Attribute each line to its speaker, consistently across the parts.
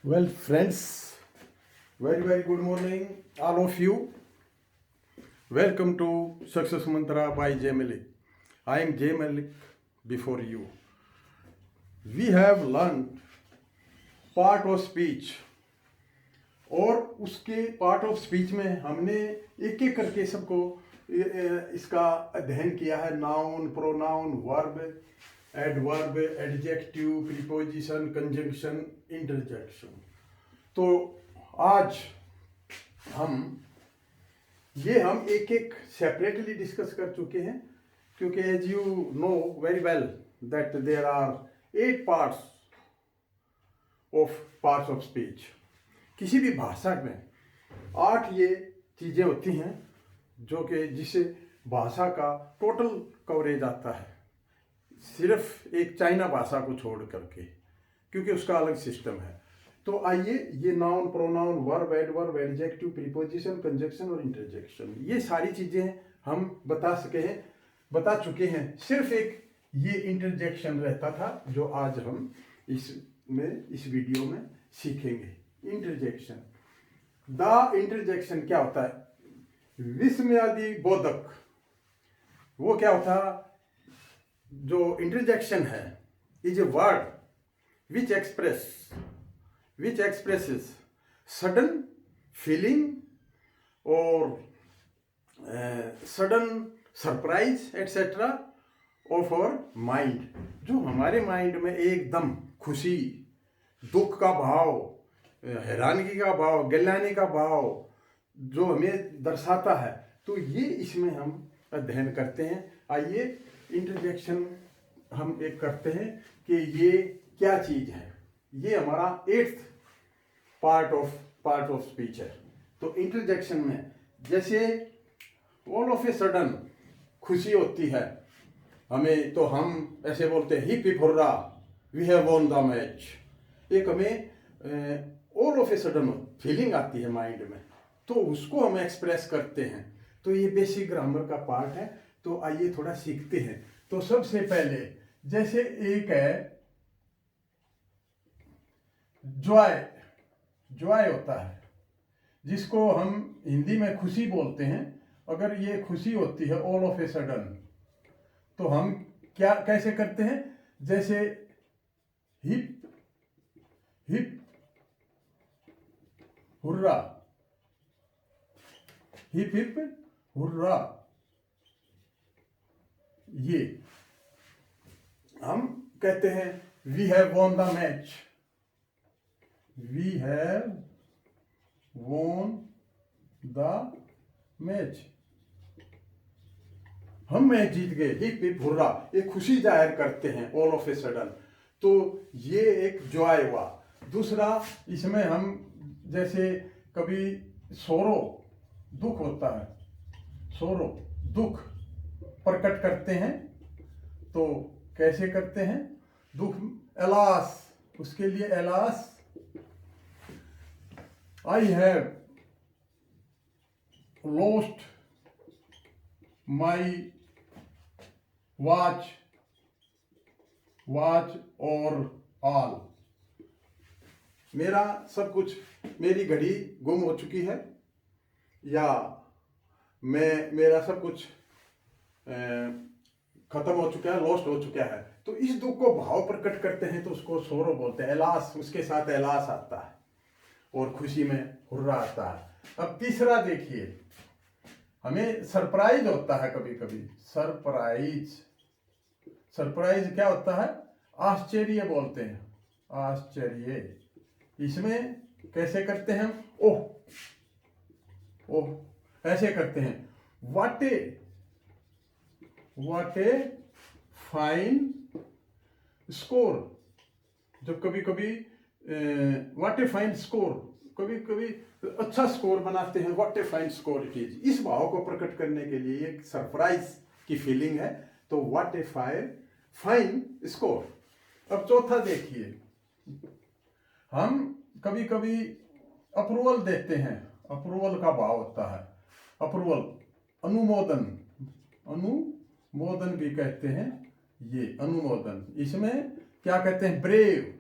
Speaker 1: Well, friends, very good morning, all of you. Welcome to Success Mantra by Jay Malik. I am Jay Malik before you. We have learned part of speech और उसके part of speech में हमने एक एक करके सबको इसका अध्ययन किया है। Noun, pronoun, verb, adverb, adjective, preposition, conjunction, interjection. तो आज हम एक एक सेपरेटली डिस्कस कर चुके हैं, क्योंकि as you know very well that there are 8 parts of speech. किसी भी भाषा में 8 ये चीज़ें होती हैं जो कि जिससे भाषा का टोटल कवरेज आता है, सिर्फ एक चाइना भाषा को छोड़ करके, क्योंकि उसका अलग सिस्टम है। तो आइए, ये noun, pronoun, verb, adverb, adjective, preposition, conjunction और इंटरजेक्शन, ये सारी चीज़ें हम बता चुके हैं। सिर्फ एक ये इंटरजेक्शन रहता था जो आज हम इस वीडियो में सीखेंगे। इंटरजेक्शन, द इंटरजेक्शन क्या होता है? विस्मयादि बोधक, वो क्या होता है? जो इंटरजेक्शन है is a word which expresses sudden feeling or sudden surprise etc. of our mind। जो हमारे माइंड में एकदम खुशी, दुख का भाव, हैरानगी का भाव, गिलानी का भाव जो हमें दर्शाता है, तो ये इसमें हम अध्ययन करते हैं। आइए, इंटरजेक्शन हम एक करते हैं कि ये क्या चीज़ है। ये हमारा 8th पार्ट ऑफ स्पीच है। तो इंटरजेक्शन में जैसे ऑल ऑफ ए सडन खुशी होती है हमें, तो हम ऐसे बोलते हैं hip hip hurrah, we have won the match. एक हमें all of a sudden feeling आती है माइंड में, तो उसको हम एक्सप्रेस करते हैं। तो ये बेसिक ग्रामर का पार्ट है। तो आइए थोड़ा सीखते हैं। तो सबसे पहले जैसे एक है जॉय होता है, जिसको हम हिंदी में खुशी बोलते हैं। अगर ये खुशी होती है ऑल ऑफ ए सडन, तो हम कैसे करते हैं? जैसे hip hip hurrah, hip hip hurrah, ये हम कहते हैं we have won the match, we have won the match, हम मैच जीत गए, हिप हिप हुर्रा, एक खुशी जाहिर करते हैं ऑल ऑफ ए सडन। तो ये एक जॉय हुआ। दूसरा, इसमें हम जैसे कभी सोरो, दुख होता है, सोरो दुख प्रकट करते हैं, तो कैसे करते हैं? दुख, एलास, उसके लिए alas, I have lost my watch और ऑल, मेरा सब कुछ, मेरी घड़ी गुम हो चुकी है, या मेरा सब कुछ खत्म हो चुका है, लॉस्ट हो चुका है। तो इस दुख को भाव प्रकट करते हैं, तो उसको सोरो बोलते हैं। एलास, उसके साथ एलास आता है और खुशी में हुर्रा आता है। अब तीसरा देखिए, हमें सरप्राइज होता है कभी कभी। सरप्राइज क्या होता है? आश्चर्य बोलते हैं, आश्चर्य। इसमें कैसे करते हैं? ओह ऐसे करते हैं। व्हाट ए फाइन स्कोर, जब कभी कभी व्हाट ए फाइन स्कोर, कभी कभी अच्छा स्कोर बनाते हैं, what a fine score it is. इस भाव को प्रकट करने के लिए एक सरप्राइज की फीलिंग है, तो व्हाट ए फाइन स्कोर। अब चौथा देखिए, हम कभी कभी अप्रूवल देते हैं, अप्रूवल का भाव होता है, अप्रूवल, अनुमोदन भी कहते हैं, ये अनुमोदन। इसमें क्या कहते हैं? Brave,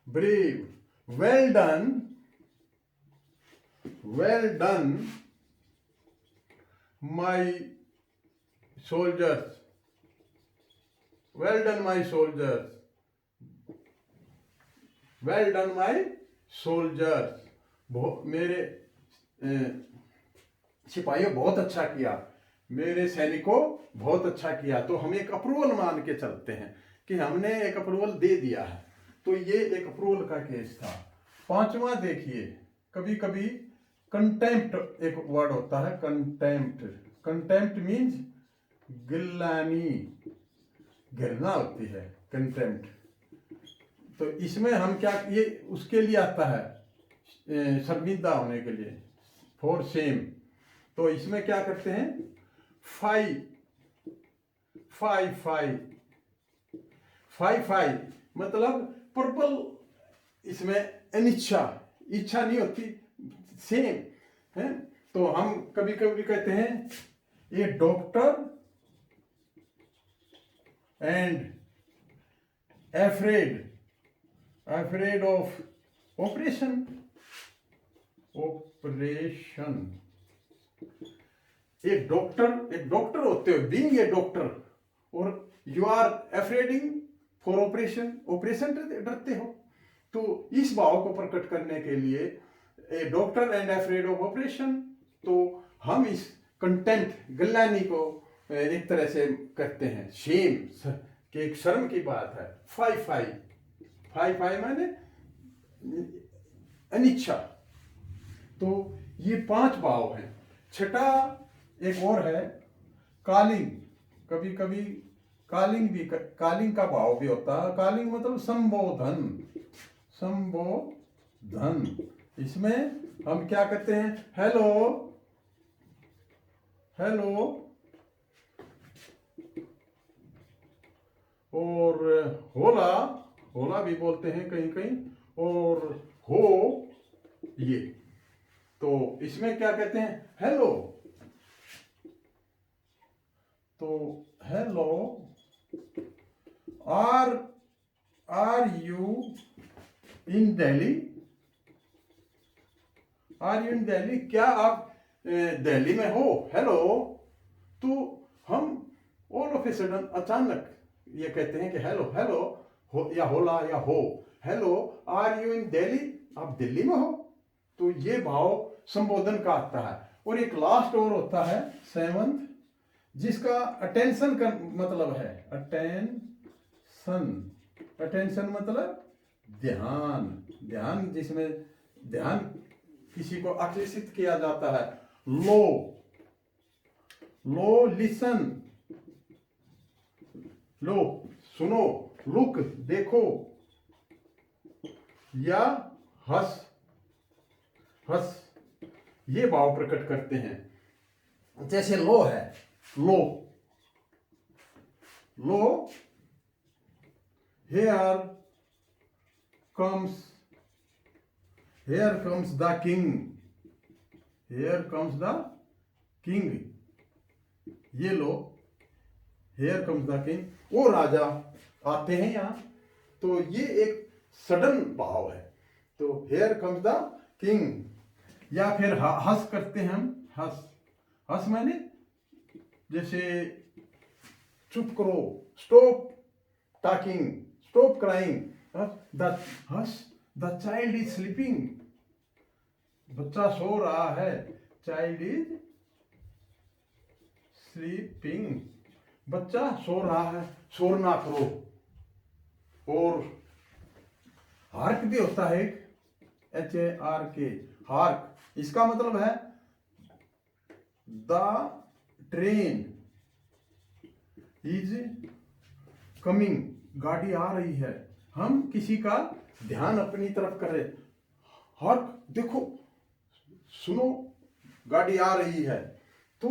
Speaker 1: brave, well done, my soldiers, well done, my soldiers, well done, my soldiers. मेरे सिपाहियों बहुत अच्छा किया, मेरे सैनिकों बहुत अच्छा किया। तो हम एक अप्रूवल मान के चलते हैं कि हमने एक अप्रूवल दे दिया है। तो ये एक अप्रूवल का केस था। पांचवा देखिए, कभी कभी कंटेम्प्ट एक वर्ड होता है, कंटेम्प्ट मीन्स गिलानी, घृणा होती है कंटेम्प्ट। तो इसमें हम क्या, ये उसके लिए आता है शर्मिंदा होने के लिए, फॉर सेम। तो इसमें क्या करते हैं, फाई मतलब प्रबल, इसमें अनिच्छा, इच्छा नहीं होती, सेम है। तो हम कभी कभी कहते हैं a doctor and afraid of operation. एक डॉक्टर होते हो, बीइंग ए डॉक्टर, और you are afraiding for operation डरते हो। तो इस भाव को प्रकट करने के लिए a doctor and afraid of operation, तो हम इस कंटेम्प्ट, गलानी को एक तरह से करते हैं, शेम कि एक शर्म की बात है। फाई माने अनिच्छा। तो ये 5 भाव हैं। छठा एक और है कालिंग। कभी कभी कालिंग का भाव भी होता है। कालिंग मतलब संबोधन। इसमें हम क्या कहते हैं, हेलो, और होला भी बोलते हैं कहीं, और हो, ये। तो इसमें क्या कहते हैं, हेलो। तो hello, are you in Delhi? क्या आप दिल्ली में हो? हेलो। तो हम ऑल ऑफ ए सडन अचानक ये कहते हैं कि हेलो हो, या होला या हो। Hello, are you in Delhi? आप दिल्ली में हो? तो ये भाव संबोधन का आता है। और एक लास्ट और होता है 7th, जिसका अटेंशन का मतलब है, अटेंशन मतलब ध्यान, जिसमें ध्यान किसी को आकर्षित किया जाता है। लो लिसन, लो सुनो, लुक देखो, या हंस, ये भाव प्रकट करते हैं। जैसे लो है, लो, here comes the king, ये लो, here comes the king, वो राजा आते हैं यहाँ। तो ये एक सडन भाव है। तो here comes the king। या फिर हंस करते हैं हम, हंस माने जैसे चुप करो, stop talking, stop crying, the child is sleeping, बच्चा सो रहा है, चाइल्ड इज स्लीपिंग, बच्चा सो रहा है, शोर ना करो। और हार्क भी होता है, HARK, हार्क। इसका मतलब है द ट्रेन इज कमिंग, गाड़ी आ रही है। हम किसी का ध्यान अपनी तरफ करें, हार्क, देखो, सुनो, गाड़ी आ रही है। तो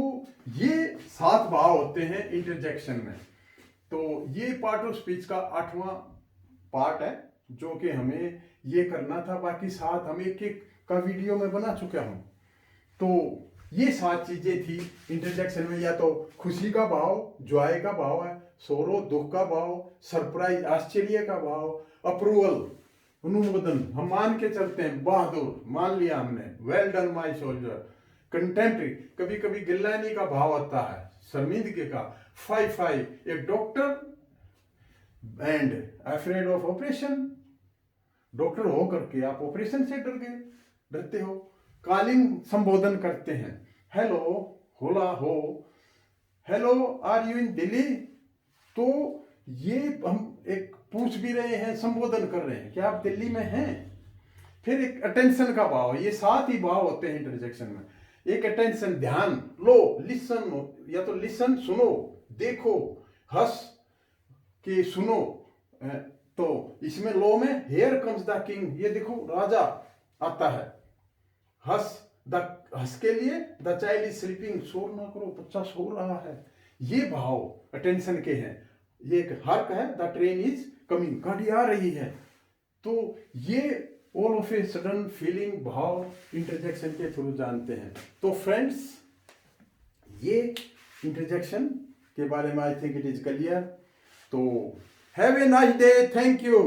Speaker 1: ये 7 भाव होते हैं इंटरजेक्शन में। तो ये पार्ट ऑफ स्पीच का 8वां पार्ट है, जो कि हमें ये करना था। बाकी 7 हम एक का वीडियो में बना चुका हूं। तो ये 7 चीजें थी इंटरजेक्शन में। या तो खुशी का भाव, जॉय का भाव है, सोरो दुख का भाव, सरप्राइज आश्चर्य का भाव, अप्रूवल अनुमोदन, हम मान के चलते हैं, बहादुर, मान लिया हमने, वेल डन माय सोल्जर। कंटेम्प्टी, कभी कभी गिलानी का भाव आता है, शर्मिंदगी का। फाई, एक doctor and afraid of operation, doctor हो करके आप ऑपरेशन से डरते हो। कॉलिंग, संबोधन करते हैं, हेलो, होला हो, hello are you in Delhi. तो ये हम एक पूछ भी रहे हैं, संबोधन कर रहे हैं, क्या आप दिल्ली में हैं। फिर एक अटेंशन का भाव, ये 7 ही भाव होते हैं इंटरजेक्शन में। एक अटेंशन, ध्यान, लो, लिसन, या तो लिसन सुनो, देखो, हंस कि सुनो। तो इसमें लो में हेयर कम्स द किंग, ये देखो राजा आता है। हंस के लिए द चाइल्ड इज स्लीपिंग, शोर ना करो, बच्चा सो रहा है। ये भाव अटेंशन के हैं। ये एक हर्क है, द ट्रेन इज कमिंग, गाड़ी आ रही है। तो ये all of a sudden feeling, भाव इंटरजेक्शन के थ्रू जानते हैं। तो फ्रेंड्स, ये इंटरजेक्शन के बारे में I think it is clear. तो have a nice day, thank you.